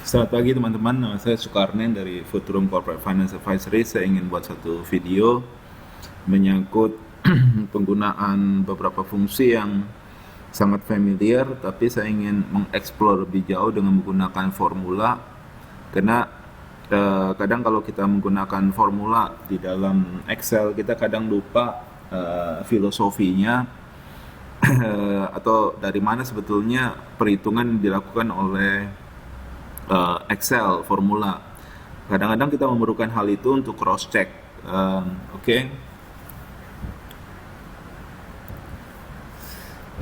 Selamat pagi teman-teman, nama saya Sukarnen dari Futurum Corporate Finance Advisory. Saya ingin buat satu video menyangkut penggunaan beberapa fungsi yang sangat familiar, tapi saya ingin mengeksplor lebih jauh dengan menggunakan formula. Karena kadang kalau kita menggunakan formula di dalam Excel, kita kadang lupa filosofinya atau dari mana sebetulnya perhitungan dilakukan oleh Excel formula. Kadang-kadang kita memerlukan hal itu untuk cross check. Oke.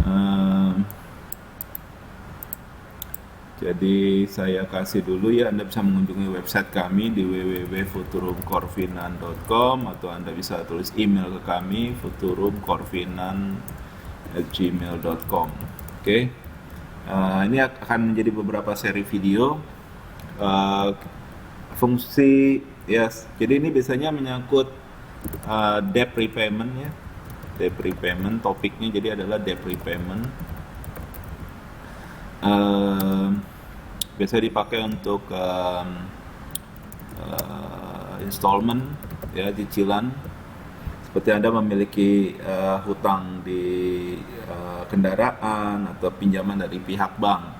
Um, jadi saya kasih dulu ya, Anda bisa mengunjungi website kami di www.futurumcorfinan.com atau Anda bisa tulis email ke kami futurumcorfinan@gmail.com. Oke. Ini akan menjadi beberapa seri video fungsi yes. Jadi ini biasanya menyangkut debt repayment ya. Debt repayment topiknya jadi adalah debt repayment. Biasa dipakai untuk installment ya, cicilan. Seperti Anda memiliki hutang di kendaraan atau pinjaman dari pihak bank.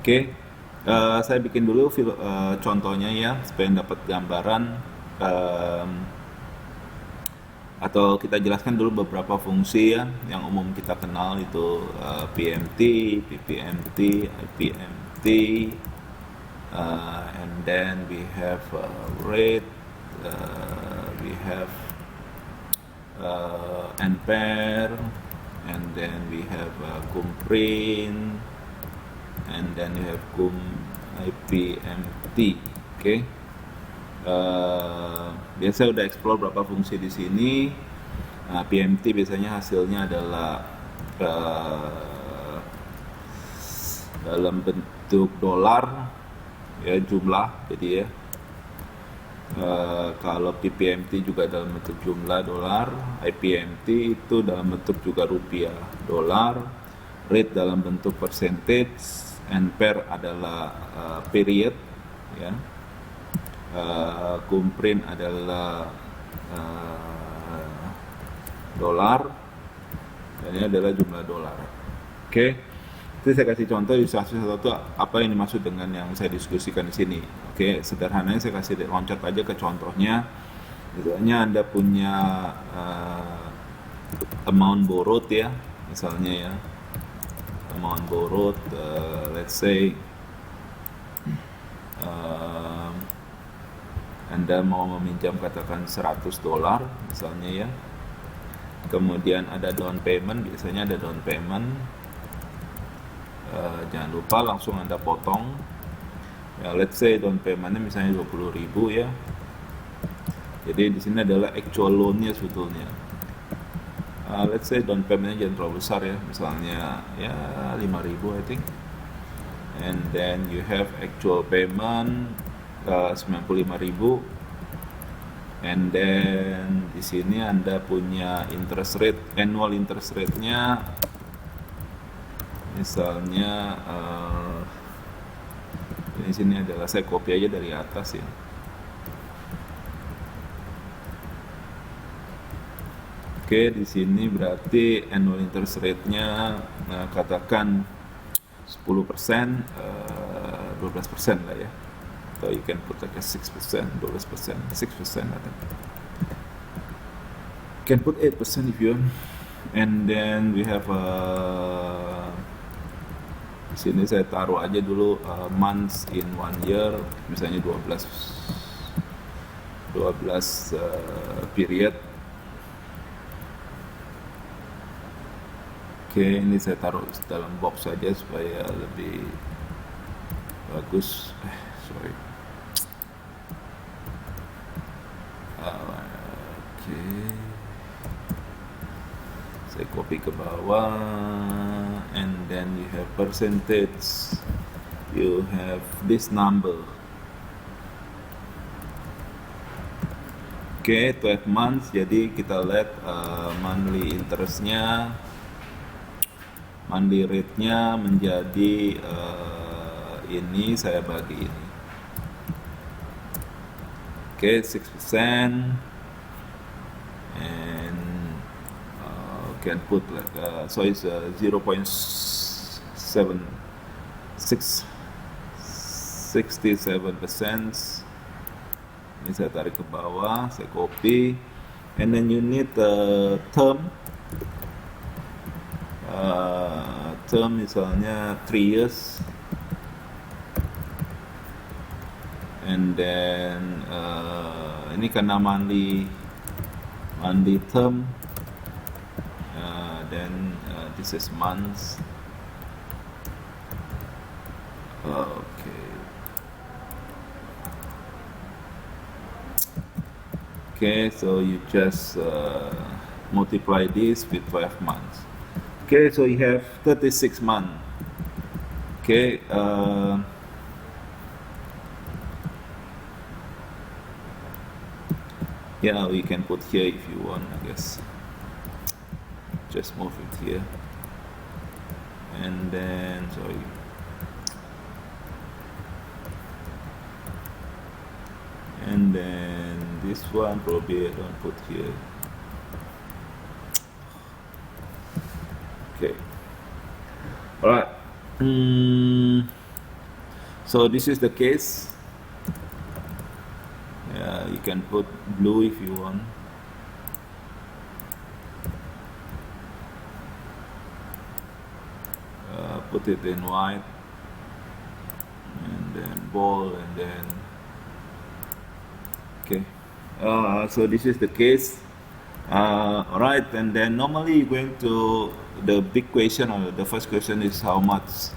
Oke. Saya bikin dulu contohnya ya, supaya dapat gambaran, atau kita jelaskan dulu beberapa fungsi ya yang umum kita kenal itu PMT, PPMT, IPMT, and then we have rate, we have NPR, and then we have Kumprin, and then you have IPMT. Oke. Biasa udah explore berapa fungsi di sini. PMT biasanya hasilnya adalah dalam bentuk dolar ya, jumlah. Jadi ya, kalau PPMT juga dalam bentuk jumlah dolar, IPMT itu dalam bentuk juga rupiah dolar, rate dalam bentuk percentage, NPR adalah period ya, Kumprin adalah dolar, dan ini adalah jumlah dolar. Oke. Itu saya kasih contoh satu-satu apa yang dimaksud dengan yang saya diskusikan di sini. Oke, sederhananya saya kasih loncat aja ke contohnya. Misalnya Anda punya amount borrowed ya, misalnya ya, amount borrowed, let's say Anda mau meminjam katakan $100 misalnya ya, kemudian ada down payment, biasanya ada down payment, jangan lupa langsung Anda potong ya, let's say down paymentnya misalnya 20.000 ya. Jadi di sini adalah actual loan-nya sebetulnya. Let's say down payment-nya jangan terlalu besar ya, misalnya ya 5.000 I think. And then you have actual payment 95.000. And then di sini Anda punya interest rate, annual interest rate-nya misalnya di sini adalah, saya copy aja dari atas ya. Oke, di sini berarti annual interest rate-nya katakan 10%, 12% lah ya. Atau you can put like a 6%, 12%, 6% I think. You can put 8% if you want. And then we have di sini saya taruh aja dulu months in 1 year, misalnya 12 period. Oke, ini saya taruh dalam box saja supaya lebih bagus. Sorry. Oke. Saya copy ke bawah, and then you have percentage, you have this number. Oke, 12 months, jadi kita lihat monthly interestnya, monthly rate-nya menjadi ini saya bagi ini. Oke, 6%, and can put like so it's 0.67%. Ini saya tarik ke bawah, saya copy, and then you need a term. Term misalnya 3 years, and then ini karena monthly term, then this is months. Okay, so you just multiply this with 12 months. Okay, so you have 36 months. Okay, yeah, we can put here if you want, I guess. Just move it here, and then and then this one probably I don't put here. Okay, all right. So this is the case. Yeah, you can put blue if you want. Put it in white, and then bold, and then okay. So this is the case. Alright, and then normally you're going to, the big question, or the first question is how much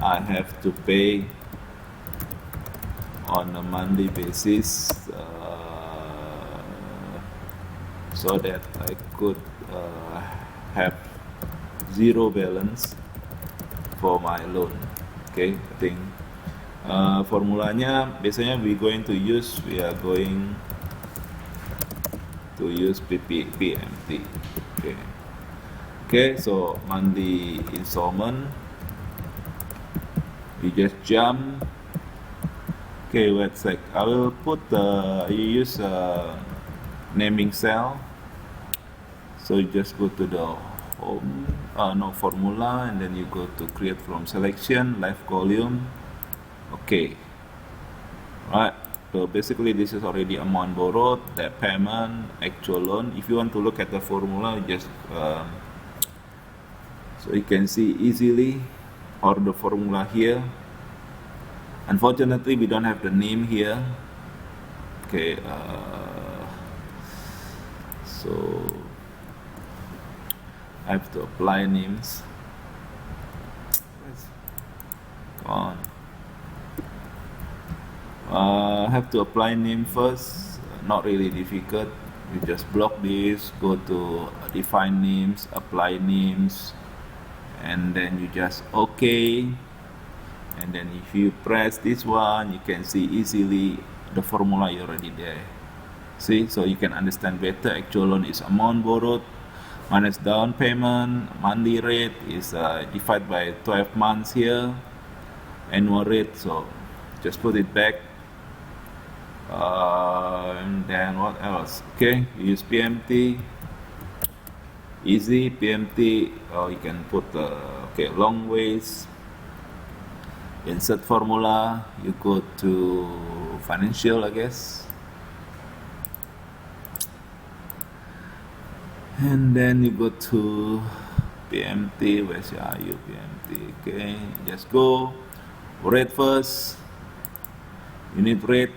I have to pay on a monthly basis, so that I could have zero balance for my loan. Okay, I think formulanya biasanya we are going to use PMT. Okay, so monthly installment, you just jump. Okay, wait a sec, I will put you use naming cell, so you just go to the home, formula, and then you go to create from selection, left column. Okay, right. So basically this is already amount borrowed, debt payment, actual loan. If you want to look at the formula, you just so you can see easily, or the formula here. Unfortunately, we don't have the name here. Okay, so I have to apply names. Come on. I have to apply name first. Not really difficult. You just block this, go to define names, apply names, and then you just OK. And then if you press this one, you can see easily the formula already there. See, so you can understand better. Actual loan is amount borrowed minus down payment. Monthly rate is divided by 12 months here. Annual rate, so just put it back. And then what else? Okay, you use PMT. Easy PMT. You can put long ways. Insert formula. You go to financial, I guess, and then you go to PMT. Where's your PMT? Okay, just go rate first. You need rate.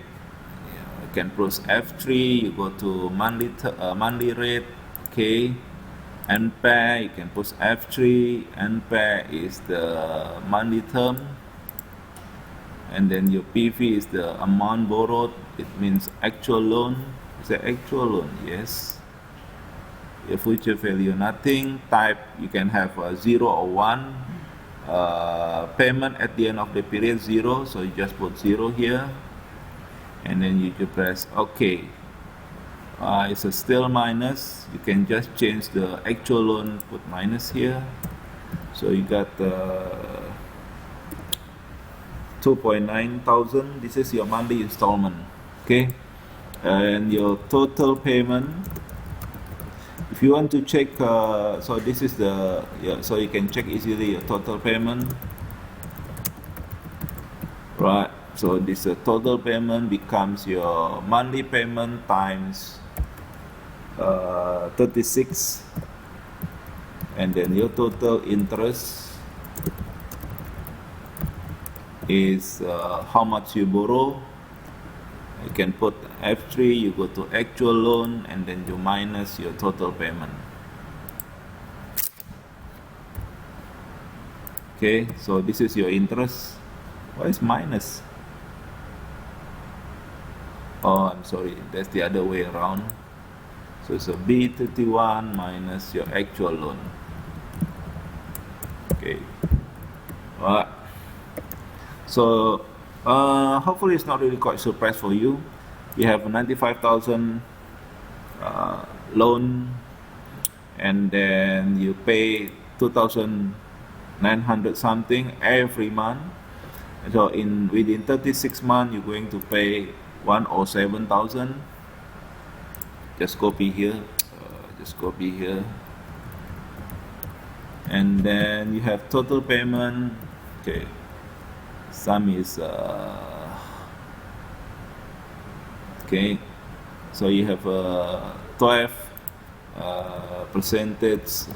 You can press F3. You go to monthly rate. Okay, NPAR. You can push F3. NPAR is the monthly term. And then your PV is the amount borrowed. It means actual loan. Is the actual loan? Yes. Your future value nothing. Type, you can have a 0 or 1. Payment at the end of the period 0. So you just put 0 here. And then you just press OK. It's a still minus. You can just change the actual loan, put minus here. So you got 2,900. This is your monthly installment. Okay, and your total payment, if you want to check, so this is the, so you can check easily your total payment, right? So this total payment becomes your monthly payment times 36, and then your total interest is how much you borrow. You can put F3, you go to actual loan, and then you minus your total payment. Okay, so this is your interest. Why is minus? Oh, I'm sorry, that's the other way around. So it's a B31 minus your actual loan. Okay, alright. So hopefully it's not really quite surprise for you. You have 95,000 loan, and then you pay 2,900 something every month. So within 36 months you're going to pay 107,000. Just copy here, and then you have total payment. Okay, sum is okay, so you have 12 percentage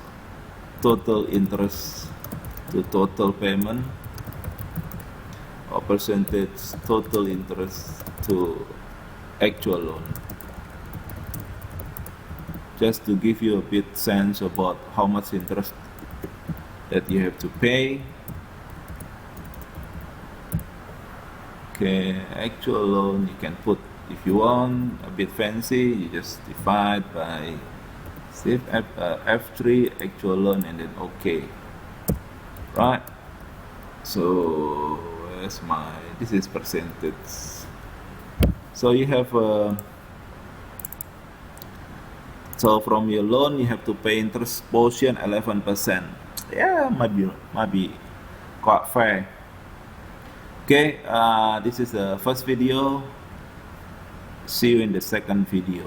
total interest to total payment, or percentage total interest to actual loan, just to give you a bit sense about how much interest that you have to pay. Okay, actual loan you can put, if you want a bit fancy, you just divide by F3 actual loan, and then okay, right? So where's this is percentage. So you have so from your loan you have to pay interest portion 11%. Yeah, might be quite fair. Okay, this is the first video. See you in the second video.